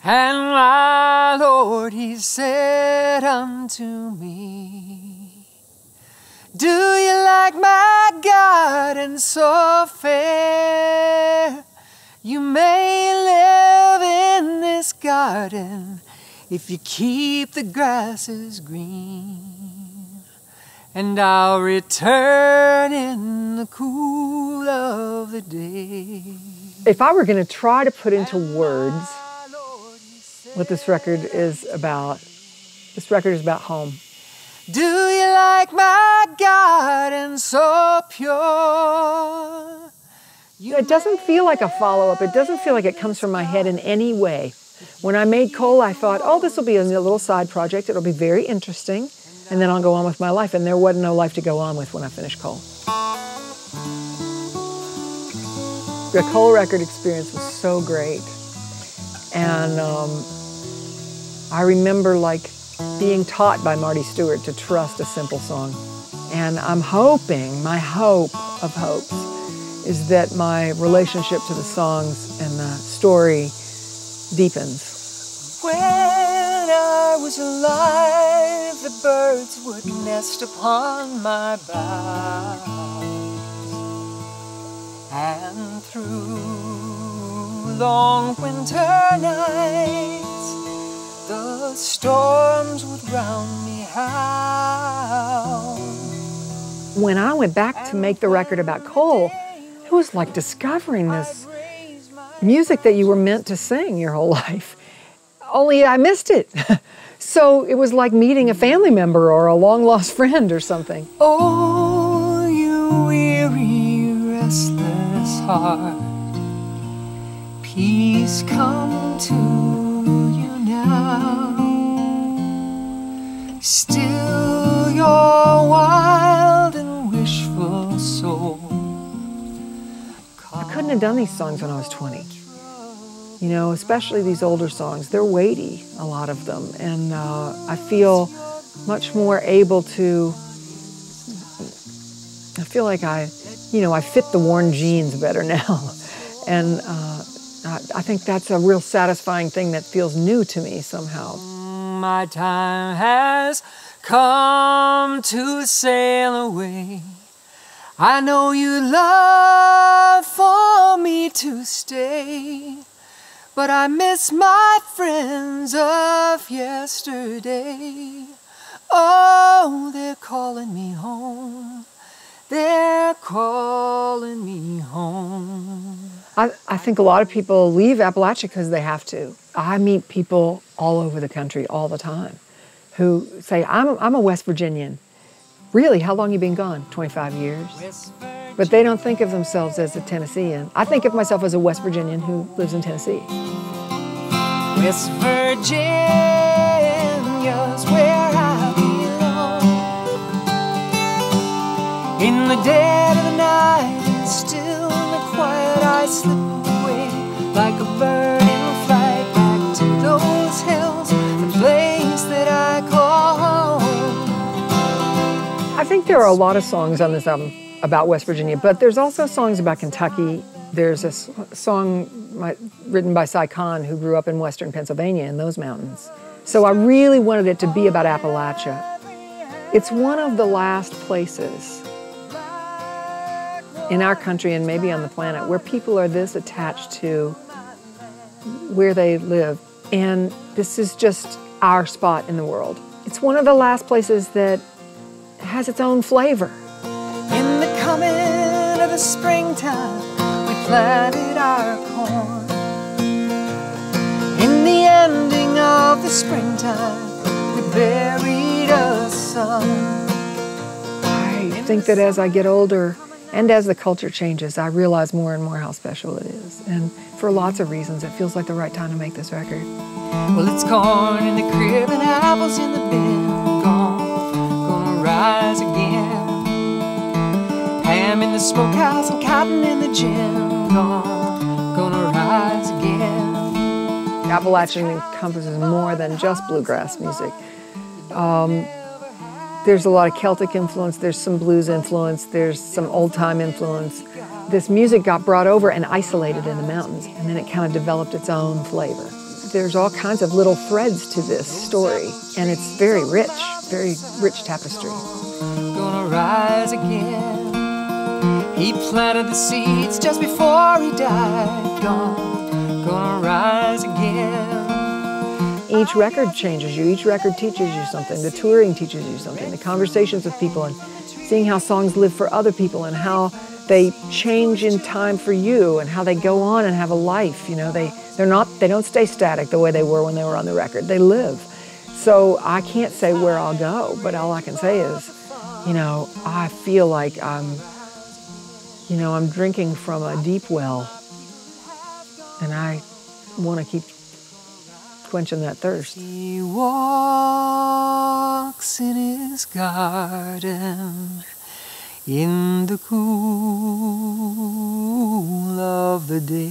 And my Lord, he said unto me, do you like my garden so fair? You may live in this garden if you keep the grasses green, and I'll return in the cool of the day. If I were going to try to put into words what this record is about home. Do you like my garden so pure? It doesn't feel like a follow-up. It doesn't feel like it comes from my head in any way. When I made Coal, I thought, oh, this will be a little side project. It'll be very interesting, and then I'll go on with my life. And there wasn't no life to go on with when I finished Coal. The Coal record experience was so great. And I remember being taught by Marty Stewart to trust a simple song. And I'm hoping, my hope of hopes, is that my relationship to the songs and the story deepens. When I was alive, the birds would nest upon my boughs, and through long winter nights, the storms would round me howl. When I went back to make the record about Coal, it was like discovering this music that you were meant to sing your whole life. Only I missed it. So it was like meeting a family member or a long-lost friend or something. Oh, you weary, restless heart, peace come to you now. Still your wild and wishful soul. I couldn't have done these songs when I was 20. You know, especially these older songs. They're weighty, a lot of them. And I feel much more able to, I feel like I fit the worn jeans better now. And I think that's a real satisfying thing that feels new to me somehow. My time has come to sail away. I know you love for me to stay, but I miss my friends of yesterday. Oh, they're calling me home. They're calling me home. I think a lot of people leave Appalachia because they have to. I meet people all over the country all the time who say, I'm a West Virginian. Really, how long you been gone? 25 years. But they don't think of themselves as a Tennessean. I think of myself as a West Virginian who lives in Tennessee. West Virginia's where I belong. In the dead of the night, and still in the quiet, I slip away like a bird in flight back to those hills, the place that I call home. I think there are a lot of songs on this album about West Virginia, but there's also songs about Kentucky. There's a song written by Cy Kahn, who grew up in western Pennsylvania in those mountains. So I really wanted it to be about Appalachia. It's one of the last places in our country and maybe on the planet where people are this attached to where they live. And this is just our spot in the world. It's one of the last places that has its own flavor. In the coming of the springtime, we planted our corn. In the ending of the springtime, we buried a son. I think that as I get older and as the culture changes, I realize more and more how special it is. And for lots of reasons, it feels like the right time to make this record. Well, it's corn in the crib and apples in the bin. Gonna rise again. Ham in the smokehouse and cotton in the gin. Gonna rise again. Appalachian encompasses more than just bluegrass music. There's a lot of Celtic influence, there's some blues influence, there's some old-time influence. This music got brought over and isolated in the mountains, and then it kind of developed its own flavor. there's all kinds of little threads to this story, and it's very rich tapestry. Gonna rise again. He planted the seeds just before he died. Gonna rise again. Each record changes you. Each record teaches you something. The touring teaches you something. The conversations with people and seeing how songs live for other people and how they change in time for you and how they go on and have a life. You know, they don't stay static the way they were when they were on the record. They live. So I can't say where I'll go, but all I can say is, you know, I feel like I'm drinking from a deep well, and I want to keep quenching that thirst. He walks in his garden in the cool of the day.